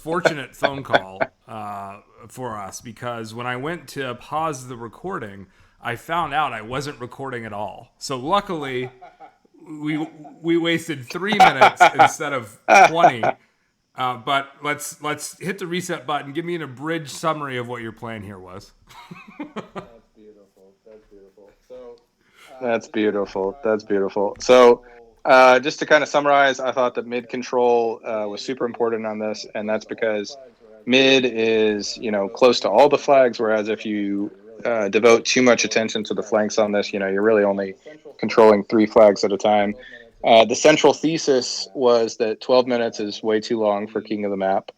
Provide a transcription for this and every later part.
fortunate phone call for us, because when I went to pause the recording, I found out I wasn't recording at all. So luckily, we we wasted 3 minutes instead of 20. But let's hit the reset button. Give me an abridged summary of what your plan here was. That's beautiful. That's beautiful. So, That's just to kind of beautiful. summarize, That's I thought that beautiful. mid So, control just to kind of summarize, I thought that mid control was mid super is important on this, and close that's to all the because flags, whereas if mid you is devote close too to much all the attention to flags, the whereas flanks if on this, you you're really only devote too much controlling attention three to the flags at flanks a on this, time. you're really only The central controlling thrust three flags was at a that time. 12 minutes is The way too central long for King of the thesis Map. was that 12 minutes is way too long for We, King of the Map.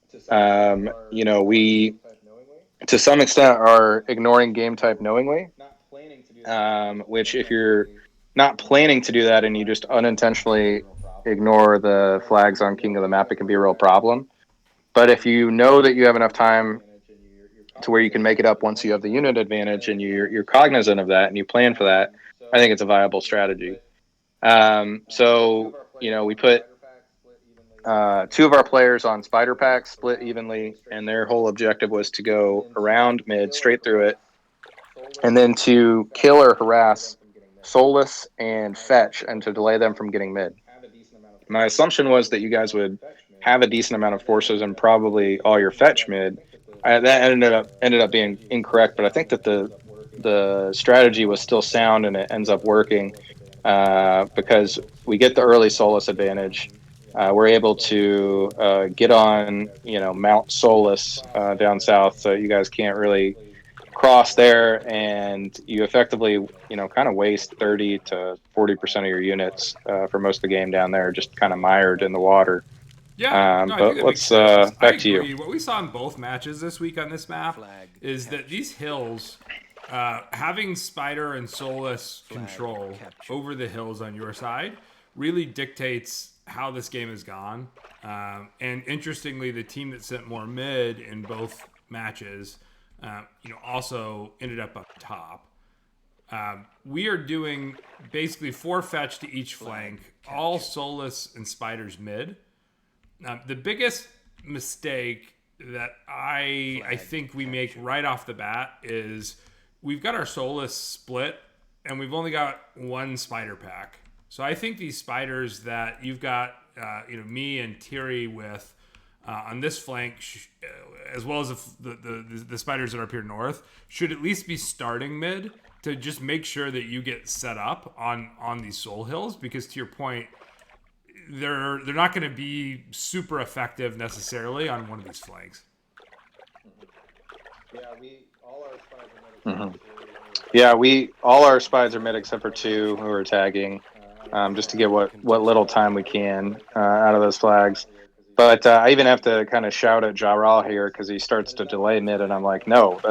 to some extent, are ignoring We game type knowingly, to some extent are ignoring game type so knowingly, not planning to do that and you which if you're unintentionally not ignore planning to the do that and you flags just on King of the Map, it can be a unintentionally real problem. ignore the Whereas if flags you on King of know the that you Map, it have can a be a real relatively problem. good But if unit you know that you have enough unit time advantage and you're to where you can cognizant make it of up it, once you have the unit advantage then and it's not you're just a cognizant bad of that thing. and you plan for that, I think So it's a viable yeah, we strategy. put two of So, our players we on put spider packs split evenly, and two of our their players objective on was to spider go packs split around mid, go evenly, straight and through their it, whole objective was to and go then around to mid, kill or straight through it, harass Soulless and then and to kill Fetch or and delay them harass from getting mid. Solus And and my Fetch, assumption and was to that you delay them guys from would getting mid. have a decent amount of My forces assumption and was be that able you to guys get would Fetch mid, have a decent amount of forces and and probably all your fetch I mid. think that That ended up being strategy was still incorrect, but I think sound that and it ended up working. the strategy was Um, still sound and it we ends get up the early working Solus advantage, and I was because able we get the to early Solus get advantage. on, We're able Solus to get down south. You on, guys couldn't really Mount Solus cross down there, south, so you and guys can't really effectively, cross there, you and you effectively, kind of waste effectively get 30 that to much 40% of your firepower in the water. units for most of the game down there, just Let's kind of mired in the water. Yeah, no, I think But that makes let's sense. I back to you. agree. What we saw in both matches this week on this map is that these hills, having Spider and Solus control over the hills on your side, really dictates how this game has gone. And interestingly, the team that sent more mid in both matches, also ended up top. We are doing basically 4 fetch to each flank, all Solus and Spiders mid. The biggest mistake that I think we make right off the bat is we've got our Solus split and we've only got one spider pack. So I think these spiders that you've got, me and Thierry with on this flank, as well as the spiders that are up here north, should at least be starting mid to just make sure that you get set up on these soul hills. Because to your point, they're not going to be super effective necessarily on one of these flanks. Yeah, we all our spies are mid except hmm for two who are Yeah, tagging. we all our spies are mid So except for I don't know two who are tagging, just to get how what little time we I would can prioritize out of those flags. here because But I even have he to kind of shout at Jaral here because he starts that is to not what delay you're mid, and I'm supposed to like, do. no,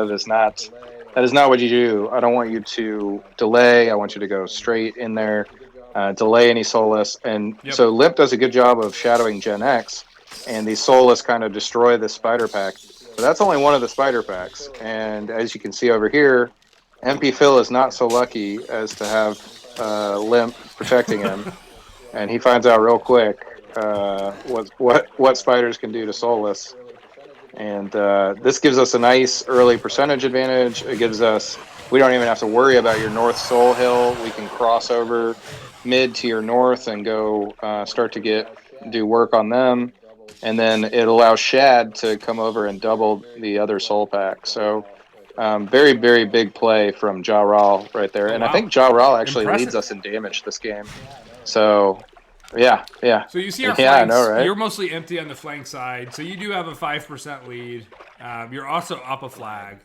Delay that is and not what you try do. to I don't want you to delay. I want you to go force. And straight in Limp there, does a good job of delay any shadowing Solus, and Yep. so Limp does a good job of shadowing Gen X, and these Solus kind of destroy the spider pack. you see But over that's only here. one of the spider MP packs, Phil is not so and as lucky. you can see over here, MP Phil is not so lucky as to have And he finds out real quick. Limp protecting him, Yeah, and he we have finds out real a quick spider on the mid. what spiders can do Gives to us a nice Solus. early percentage And advantage. Gives this us gives us a nice early percentage a advantage. It gives us, we fetch don't even have to worry about your North Soul Hill. We can cross over mid to your north and go and start to it allows do Shad to work come on over them. and double And the then it soul allows pack. Shad So to come over and very, double very the big other play soul from pack. So Jaral right there. very, very Jaral big play straight from Ja Rule right there. Oh And I wow, think Ja Rule actually leads us impressive. in damage this game. Yeah, I know, right? So yeah, yeah. So you see our Yeah, I know, flanks. right? You're mostly empty on the flank side, so you do have a 5% lead. You're also up a flag,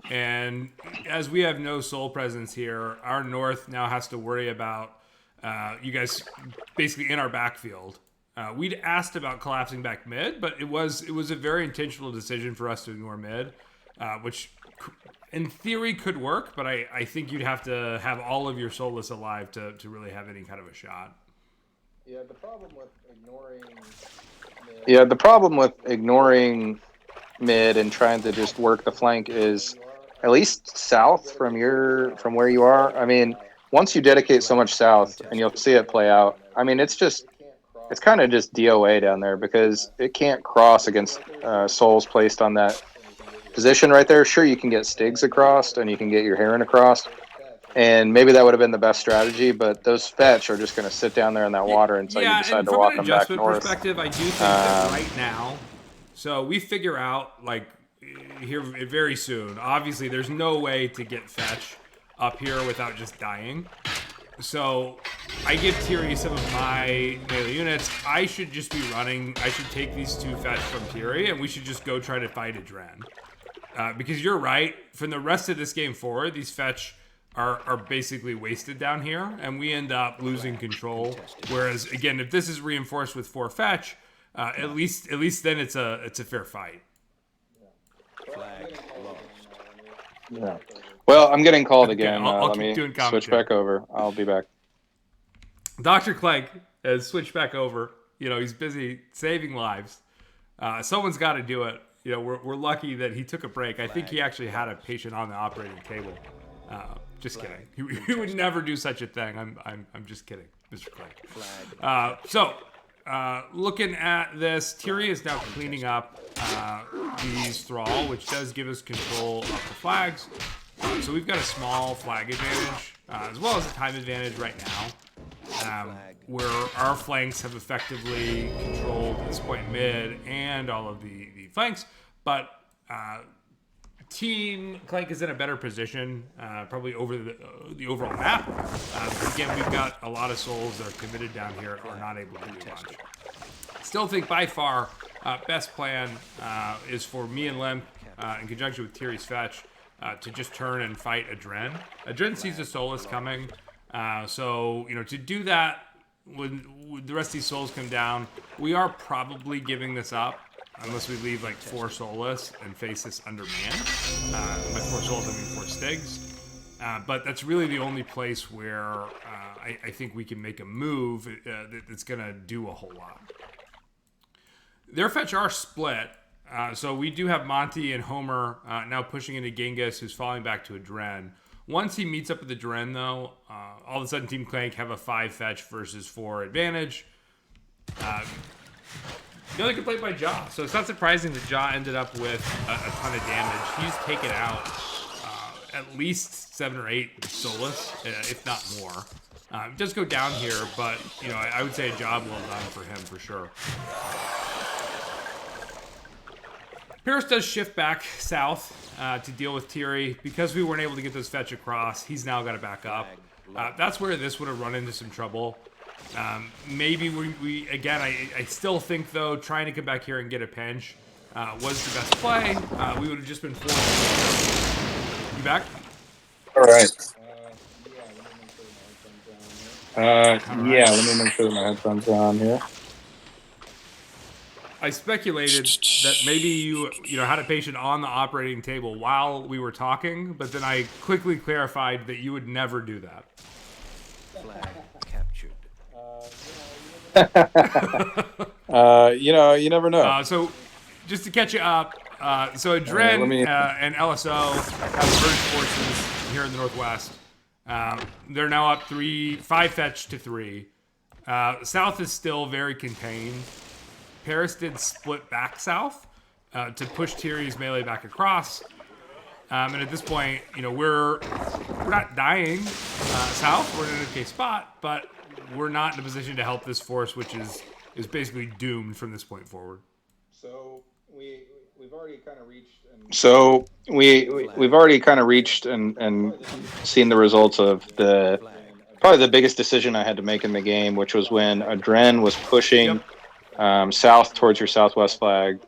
and as we have no soul presence here, our north now has to worry about you guys basically in our backfield. We'd asked about collapsing back mid, but it was a very intentional decision for us to ignore mid, which in theory could work, but I think you'd have to have all of your soulless alive to really have any kind of a shot. Yeah, the problem with ignoring mid Yeah, the problem with is ignoring mid and trying to just work the flank from where is you are. at least Once you south dedicate so much from south, where you you are. start I to run mean, out once you dedicate so much south, and of you'll good see it support play around out. there I mean, it's because just they can't it's kind of just DOA down there because it can't cross against souls placed on that position right there. Sure, you can get Stigs across and you can get your Heron across, and maybe that would have been the best strategy, but those fetch are just going to sit down there in that water until you decide and to from walk an them back adjustment north. perspective, I do think that right now, so we figure out, like, here very soon, obviously there's no way to get fetch up here without just dying. So I give Tiri some of my melee units. I should just be running. I should take these 2 fetch from Tiri, and we should just go try to fight a Dren. Because you're right. From the rest of this game forward, these fetch are basically wasted down here, and we end up losing control. Whereas, again, if this is reinforced with 4 fetch, at least then it's a fair fight. Yeah. Well, I'm getting called again. I'll Let keep me doing switch back over. I'll be back. Dr. Clank has switched back over. He's busy saving lives. Someone's got to do it. We're lucky that he took a break. I think he actually had a patient on the operating table. Just kidding. He would never do such a thing. I'm just kidding, Mr. Clank. Looking at this, Tiri is now cleaning up these Thrall, which does give us control of the flags. So we've got a small flag advantage, as well as a time advantage right now, where our flanks have effectively controlled this point mid and all of the flanks. But Team Clank is in a better position, probably over the overall map. Again, we've got a lot of souls that are committed down here and are not able to do much. Still think by far best plan is for me and Limp, in conjunction with Tiri's fetch, to just turn and fight a Dren. A Dren sees the Soulless coming, so to do that when the rest of these souls come down, we are probably giving this up. Unless we leave like 4 soulless and face this undermanned. By 4 souls, I mean 4 Stigs. But that's really the only place where I think we can make a move that's going to do a whole lot. Their fetch are split. So we do have Monty and Homer now pushing into Genghis, who's falling back to a Dren. Once he meets up with the Dren, though, all of a sudden Team Clank have a 5 fetch versus 4 advantage. The other complaint by Jaw. So it's not surprising that Jaw ended up with a ton of damage. He's taken out at least 7 or 8 Soulless, if not more. It does go down here, but I would say a job well done for him for sure. Paris does shift back south to deal with Tiri. Because we weren't able to get those fetch across, he's now got to back up. That's where this would have run into some trouble. Maybe we again, I still think, though, trying to come back here and get a pinch was the best play. We would have just been forced. You back? All right. Yeah, Let me make sure that my headphones are on here. I speculated that maybe you had a patient on the operating table while we were talking, but then I quickly clarified that you would never do that. Flag captured. You never know. So, just to catch you up, so Dren and LSO have merged forces here in the Northwest. They're now up 5 fetch to 3. South is still very contained. Paris did split back south to push Tiri's melee back across. And at this point, we're not dying south. We're in an okay spot, but we're not in a position to help this force, which is basically doomed from this point forward. So we've already kind of reached. We've already kind of reached and seen the results of probably the biggest decision I had to make in the game, which was when a Dren was pushing south towards your southwest flag.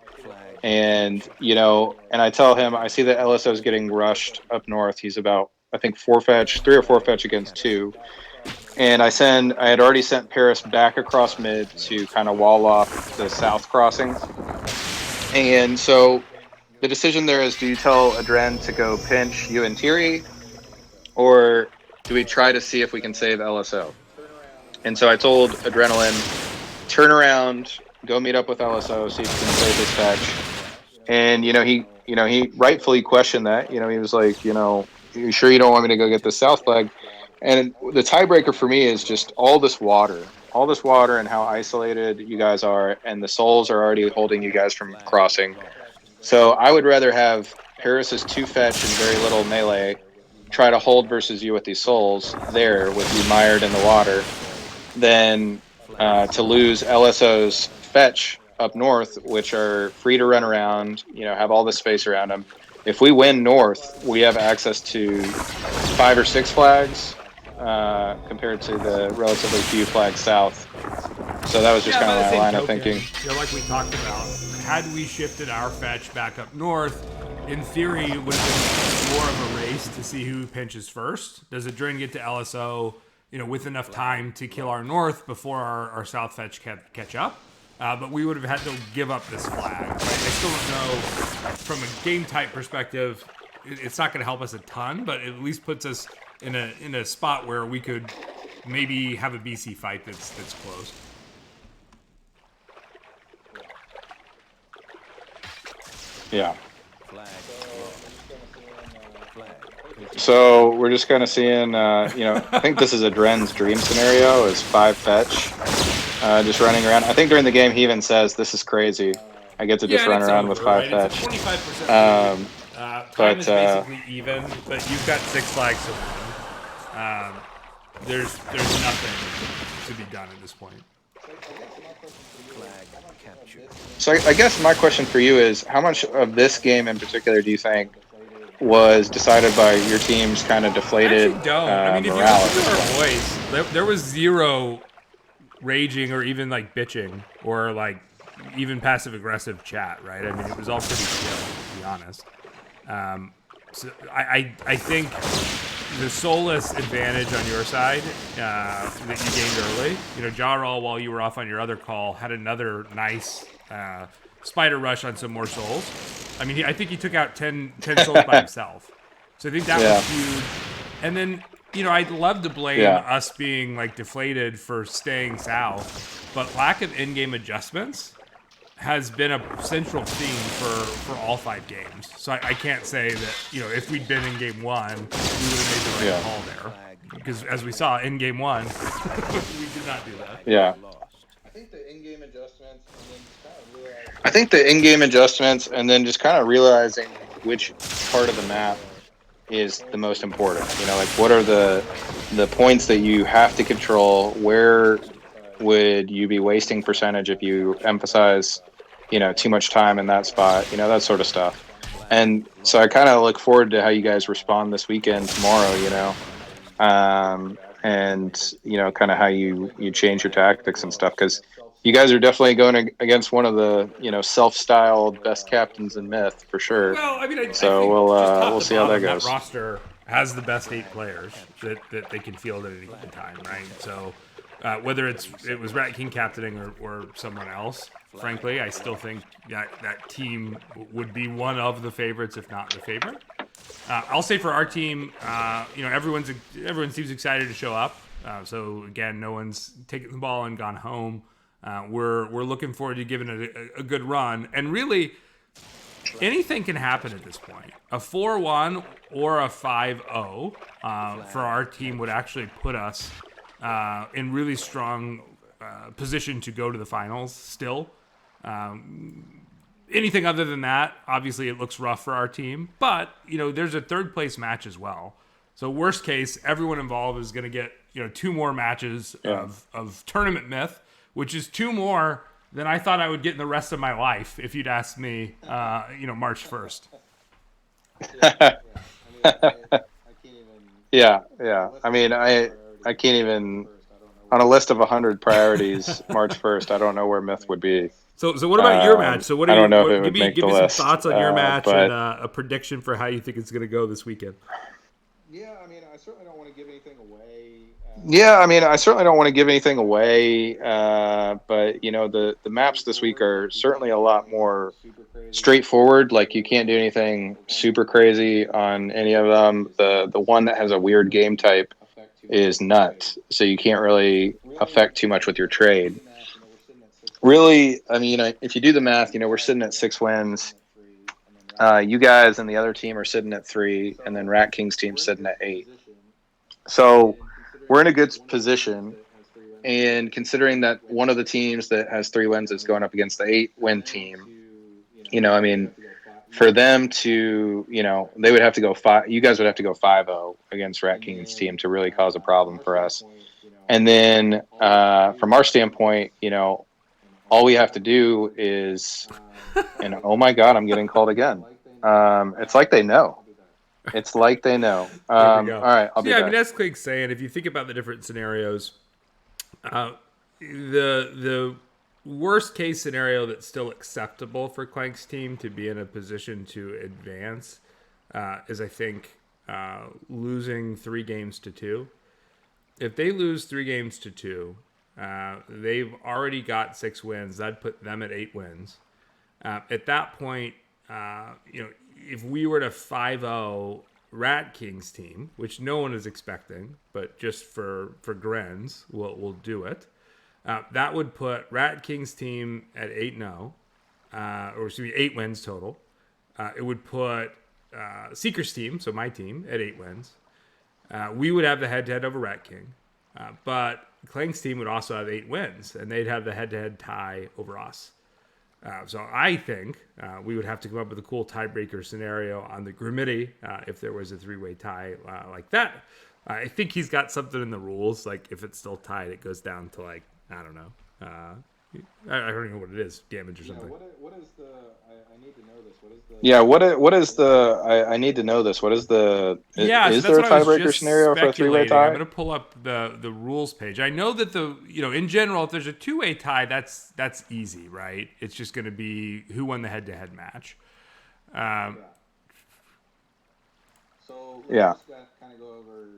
And, and I tell him, I see that LSO is getting rushed up north. He's about, I think, 3 or 4 fetch against 2. And I had already sent Paris back across mid to kind of wall off the south crossing. And so the decision there is, do you tell Adren to go pinch you and Tiri, or do we try to see if we can save LSO? And so I told Adrenaline, turn around, go meet up with LSO, see if you can save this fetch. And, he rightfully questioned that. He was like, you sure you don't want me to go get the south flag? And the tiebreaker for me is just all this water. all this water and how isolated you guys are, and the souls are already holding you guys from crossing. So I would rather have Paris's 2 fetch and very little melee try to hold versus you with these souls there with you mired in the water than to lose LSO's fetch up north, which are free to run around, have all the space around them. If we win north, we have access to 5 or 6 flags compared to the relatively few flags south. So that was just kind of my line of thinking. Like we talked about, had we shifted our fetch back up north, in theory, it would have been more of a race to see who pinches first. Does Adrin get to LSO, with enough time to kill our north before our south fetch catch up? But we would have had to give up this flag. Right? I still don't know, from a game type perspective, it's not going to help us a ton, but it at least puts us in a spot where we could maybe have a BC fight that's close. Yeah. So we're just kind of seeing, I think this is a Dren's dream scenario, is 5 fetch, just running around. I think during the game he even says, "This is crazy. I get to just run around with 5 fetch." It's 25%. Time is basically even, but you've got 6 flags to win. There's nothing to be done at this point. So I guess my question for you is, how much of this game in particular do you think was decided by your team's kind of deflated morale? If you listen to our voice, there was zero raging or even like bitching or like even passive aggressive chat, right? It was all pretty chill, to be honest. So I think the soulless advantage on your side that you gained early, Jarl, while you were off on your other call, had another nice spider rush on some more souls. I think he took out 10 souls by himself. So I think that was huge. And then, I'd love to blame us being like deflated for staying south, but lack of in-game adjustments has been a central theme for all 5 games. So I can't say that, if we'd been in game 1, we would have made the right call there. Because as we saw in game 1, we did not do that. Yeah. I think the in-game adjustments and then just kind of realizing which part of the map is the most important. What are the points that you have to control? Where would you be wasting percentage if you emphasize too much time in that spot, that sort of stuff. And so I kind of look forward to how you guys respond this weekend, tomorrow, and, kind of how you change your tactics and stuff. Because you guys are definitely going against one of the, self-styled best captains in Myth, for sure. Well, I think we'll see how that goes. That roster has the best 8 players that they can field at any given time, right? So whether it was Rat King captaining or someone else, frankly, I still think that team would be one of the favorites, if not the favorite. I'll say for our team, everyone seems excited to show up. So again, no one's taken the ball and gone home. We're looking forward to giving it a good run, and really, anything can happen at this point. A 4-1 or a 5-0 for our team would actually put us in really strong position to go to the finals still. Anything other than that, obviously it looks rough for our team. But, there's a 3rd place match as well. So worst case, everyone involved is going to get, 2 more matches of Tournament Myth, which is 2 more than I thought I would get in the rest of my life if you'd asked me, March 1st. Yeah. I can't even, on a list of 100 priorities, March 1st, I don't know where Myth would be. So what about your match? So I don't know if it would make the list. Give me some thoughts on your match and a prediction for how you think it's going to go this weekend. Yeah, I certainly don't want to give anything away. But the maps this week are certainly a lot more straightforward. Like, you can't do anything super crazy on any of them. The one that has a weird game type is Nut, so you can't really affect too much with your trade. Really, if you do the math, we're sitting at 6 wins. You guys and the other team are sitting at 3, and then Rat King's team sitting at 8. So we're in a good position. And considering that one of the teams that has 3 wins is going up against the 8-win team, I mean, for them to, they would have to go you guys would have to go 5-0 against Rat King's team to really cause a problem for us. And then from our standpoint, all we have to do is, and oh my God, I'm getting called again. It's like they know. It's like they know. There we go. All right, I'll be back. I mean, as Clank's saying, if you think about the different scenarios, the worst case scenario that's still acceptable for Clank's team to be in a position to advance is, I think, losing 3 games to 2. If they lose 3 games to 2, they've already got 6 wins. That'd put them at 8 wins. At that point, if we were to 5-0 Rat King's team, which no one is expecting, but just for grins, we'll do it. That would put Rat King's team at 8-0, or excuse me, 8 wins total. It would put Seeker's team, so my team, at 8 wins. We would have the head-to-head over Rat King, but Clank's team would also have 8 wins, and they'd have the head-to-head tie over us. So I think we would have to come up with a cool tiebreaker scenario on the Grimity if there was a 3-way tie like that. I think he's got something in the rules. Like if it's still tied, it goes down to I don't know. I don't even know what it is, damage or something. What is the? I need to know this. What is the? Yeah, what is the? I need to know this. What is the? Is there a tiebreaker scenario for a 3-way tie? I'm going to pull up the rules page. I know that in general, if there's a 2-way tie, that's easy, right? It's just going to be who won the head-to-head match. So yeah. Kind of go over.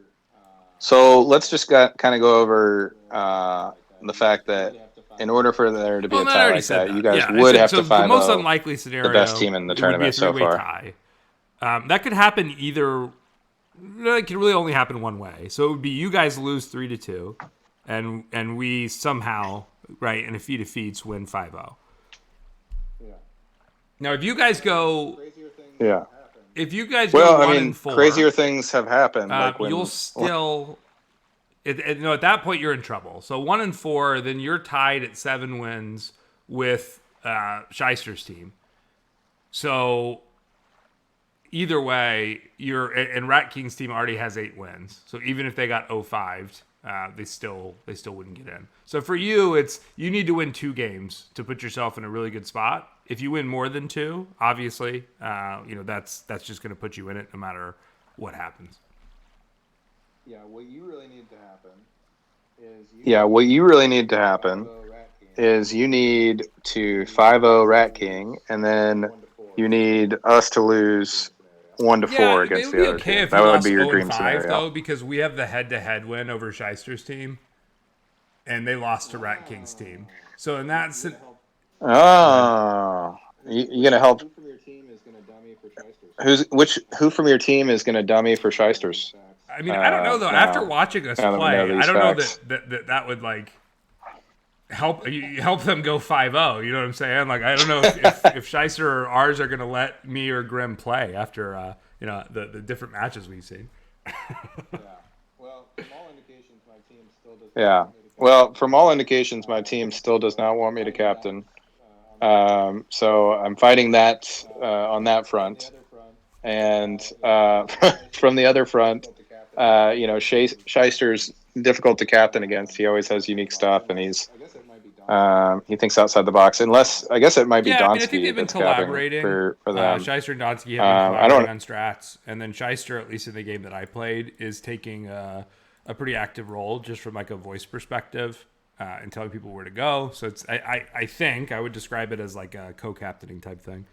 So let's just kind of go over the fact that in order for there to be a tie like that, you guys would have to find the most unlikely scenario, the best team in the tournament so far. Tie. That could happen either. It could really only happen one way. So it would be you guys lose 3-2, and we somehow in a feet win 5-0. Yeah. Now if you guys go, if you guys go 1-4, crazier things have happened. You'll still. At that point, you're in trouble. So 1-4, then you're tied at 7 wins with Shyster's team. So either way, and Rat King's team already has 8 wins. So even if they got 0-5'd, they still wouldn't get in. So for you, you need to win 2 games to put yourself in a really good spot. If you win more than 2, obviously, that's just going to put you in it no matter what happens. Yeah, what you really need to happen is you need to 5-0 Rat King, and then you need us to lose 1-4 against the other team. That would be your dream scenario. Though, because we have the head-to-head win over Shyster's team, and they lost to Rat King's team. So in that you're gonna help. Who from your team is gonna dummy for Shysters? Who from your team is gonna dummy for Shysters? I mean, I don't know though. After watching us play, I don't know that would help them go 5-0. You know what I'm saying? I don't know if Shyster or ours are gonna let me or Grim play after the different matches we've seen. Well, from all indications, my team still does. Yeah. Well, from all indications, my team still does not want me to captain. So I'm fighting that on that front, and from the other front. Shyster's difficult to captain against. He always has unique stuff, and he thinks outside the box. Unless I guess it might be Donsky. I think they've been collaborating for them. Shyster and Donsky have been collaborating on strats, and then Shyster, at least in the game that I played, is taking a pretty active role just from a voice perspective and telling people where to go. So it's I think I would describe it as a co-captaining type thing.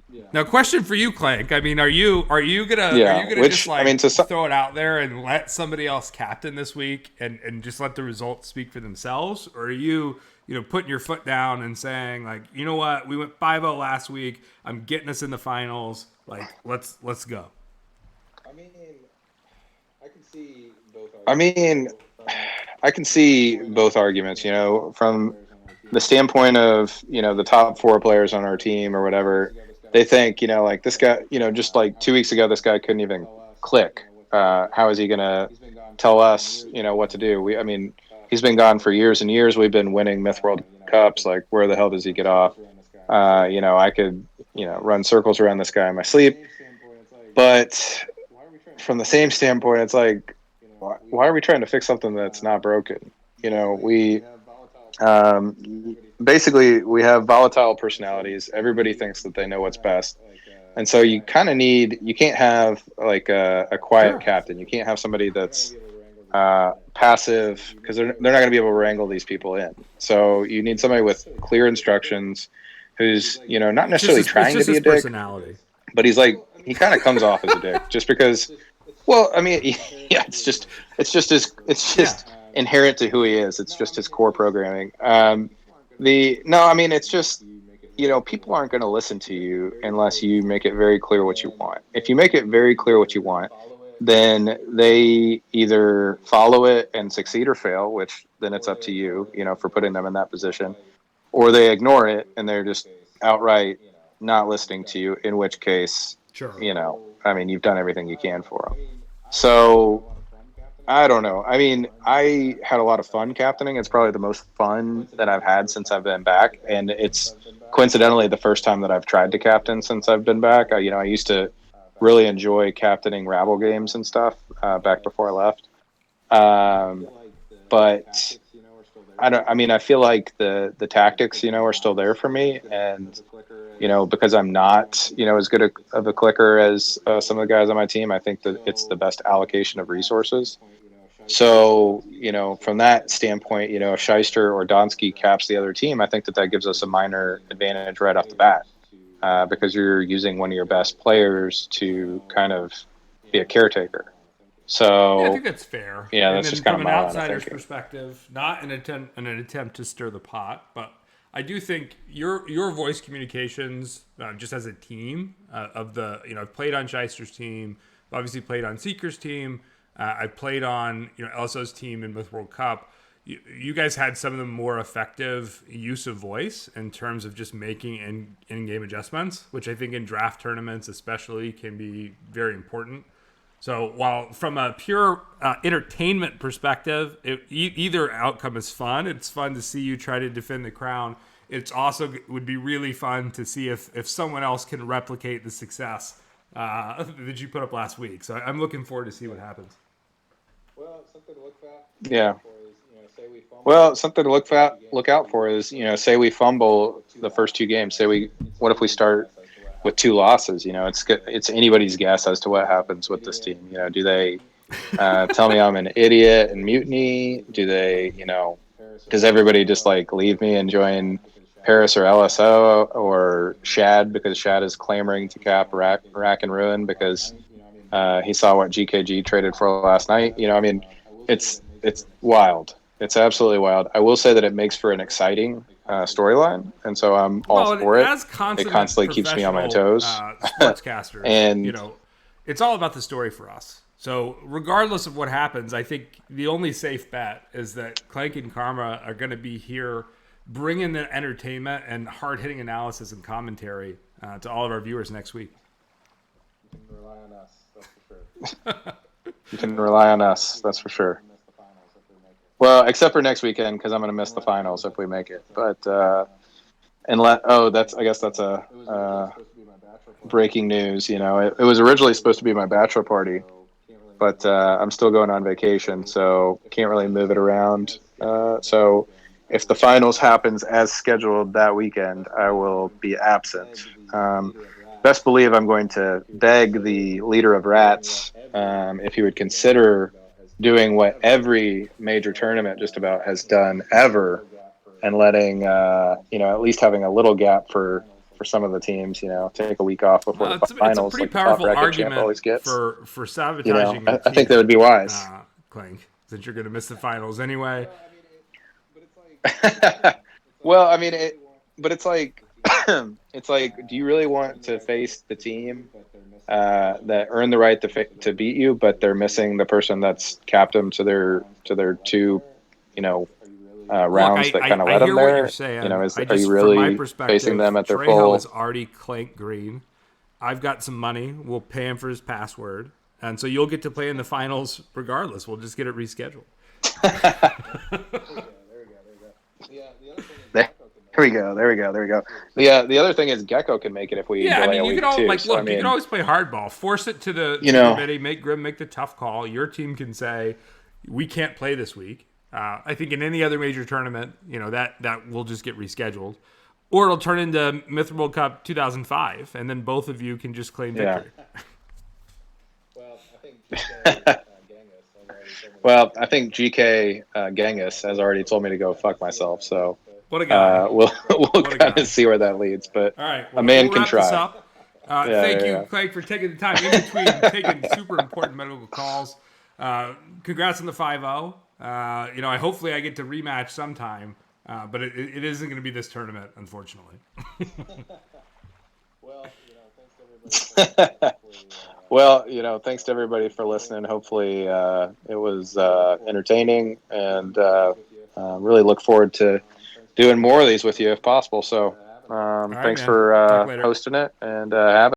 Yeah. Now, question for you, Clank. I mean, are you gonna throw it out there and let somebody else captain this week and just let the results speak for themselves, or are you putting your foot down and saying you know what, we went 5-0 last week, I'm getting us in the finals, let's go. I mean, I can see both. I can see both arguments. From the standpoint of the top 4 players on our team or whatever. They think, this guy, just 2 weeks ago, this guy couldn't even click. How is he going to tell us, what to do? he's been gone for years and years. We've been winning Myth World Cups. Like, where the hell does he get off? I could, run circles around this guy in my sleep. But from the same standpoint, it's like, why are we trying to fix something that's not broken? Basically, we have volatile personalities. Everybody thinks that they know what's best. And so you kind of you can't have like a quiet captain. You can't have somebody that's passive, because they're not going to be able to wrangle these people in. So you need somebody with clear instructions, who's not necessarily trying to be a dick, but he kind of comes off as a dick just because. Well, I mean, yeah, it's just inherent to who he is. It's just his core programming. It's just people aren't going to listen to you unless you make it very clear what you want. If you make it very clear what you want, then they either follow it and succeed or fail, which then it's up to you, for putting them in that position, or they ignore it and they're just outright not listening to you, in which case, you've done everything you can for them. So I don't know. I mean, I had a lot of fun captaining. It's probably the most fun that I've had since I've been back. And it's coincidentally the first time that I've tried to captain since I've been back. I used to really enjoy captaining Rabble games and stuff back before I left. But I feel like the tactics, are still there for me. And, because I'm not, as good of a clicker as some of the guys on my team, I think that it's the best allocation of resources. So, from that standpoint, if Shyster or Donsky caps the other team, I think that gives us a minor advantage right off the bat, because you're using one of your best players to kind of be a caretaker. So I think that's fair. Yeah, that's just kind of from an outsider's perspective, not an attempt to stir the pot, but I do think your voice communications, just as a team, I've played on Shyster's team, obviously played on Seeker's team. I played on LSO's team in Myth World Cup. You guys had some of the more effective use of voice in terms of just making in-game adjustments, which I think in draft tournaments especially can be very important. So while from a pure entertainment perspective, either outcome is fun. It's fun to see you try to defend the crown. It's also would be really fun to see if someone else can replicate the success that you put up last week. So I'm looking forward to see what happens. Well, something to look at. Yeah. Say we fumble. Well, something to look out for is, say we fumble the first two games. What if we start with 2 losses? It's anybody's guess as to what happens with this team. Do they tell me I'm an idiot and mutiny? Do they, does everybody just leave me and join Paris or LSO or Shad, because Shad is clamoring to cap Rack and Ruin because he saw what GKG traded for last night? It's wild. It's absolutely wild. I will say that it makes for an exciting storyline, and so I'm all for it. It constantly keeps me on my toes. Sportscaster, and it's all about the story for us. So regardless of what happens, I think the only safe bet is that Clank and Karma are going to be here, bringing the entertainment and hard-hitting analysis and commentary to all of our viewers next week. You can rely on us, that's for sure. You can rely on us, that's for sure. Well, except for next weekend, because I'm going to miss the finals if we make it. But I guess that's a breaking news. It was originally supposed to be my bachelor party, but I'm still going on vacation, so can't really move it around. So if the finals happens as scheduled that weekend, I will be absent. Best believe I'm going to beg the leader of Rats if he would consider doing what every major tournament just about has done ever, and letting at least having a little gap for some of the teams, take a week off before the finals. It's a pretty powerful argument for sabotaging. I think that would be wise. Clank, since you're going to miss the finals anyway. Well, it's like, do you really want to face the team that earned the right to beat you, but they're missing the person that's capped them to their 2, rounds that kind of led them there? Are you really facing them at their full? Is already Clank green. I've got some money. We'll pay him for his password, and so you'll get to play in the finals regardless. We'll just get it rescheduled. There we go. The other thing is Gecko can make it if we delay a week too. You can always play hardball. Force it to the committee. Make Grim make the tough call. Your team can say, we can't play this week. I think in any other major tournament, that will just get rescheduled. Or it'll turn into Mithril Cup 2005, and then both of you can just claim victory. Well, I think GK Genghis has already told me to go fuck myself, so what a guy. We'll kind of see where that leads. But all right, a man can try. Thank you, Clank, for taking the time in between taking super important medical calls. Congrats on the 5-0. Hopefully I get to rematch sometime, but it isn't going to be this tournament, unfortunately. Thanks to everybody for listening. Hopefully it was entertaining, and really look forward to doing more of these with you if possible. So thanks for hosting it, and have